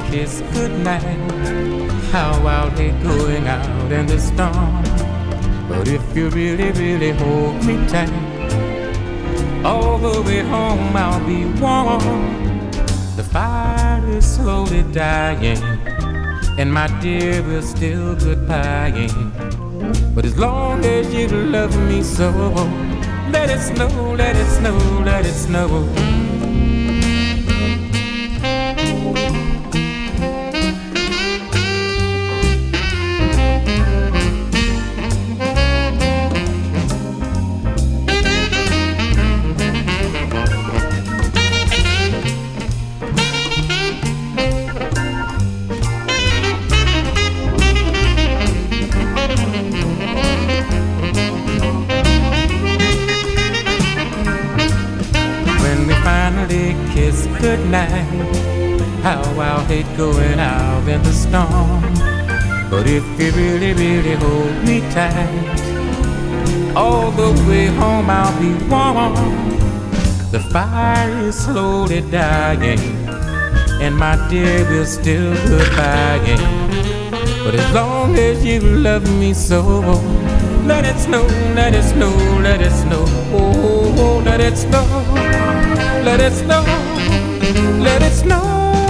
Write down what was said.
kiss goodnight. How I'll hate going out in the storm. But if you really, really hold me tight, all the way home I'll be warm. The fire is slowly dying, and my dear, we're still goodbying. But as long as you love me so, let it snow, let it snow, let it snow. Kiss goodnight. How I'll hate going out in the storm. But if you really, really hold me tight, all the way home I'll be warm. The fire is slowly dying, and my dear, we're still goodbying. But as long as you love me so, let it snow, let it snow, let it snow. Oh, let it snow. Let it snow, let it snow.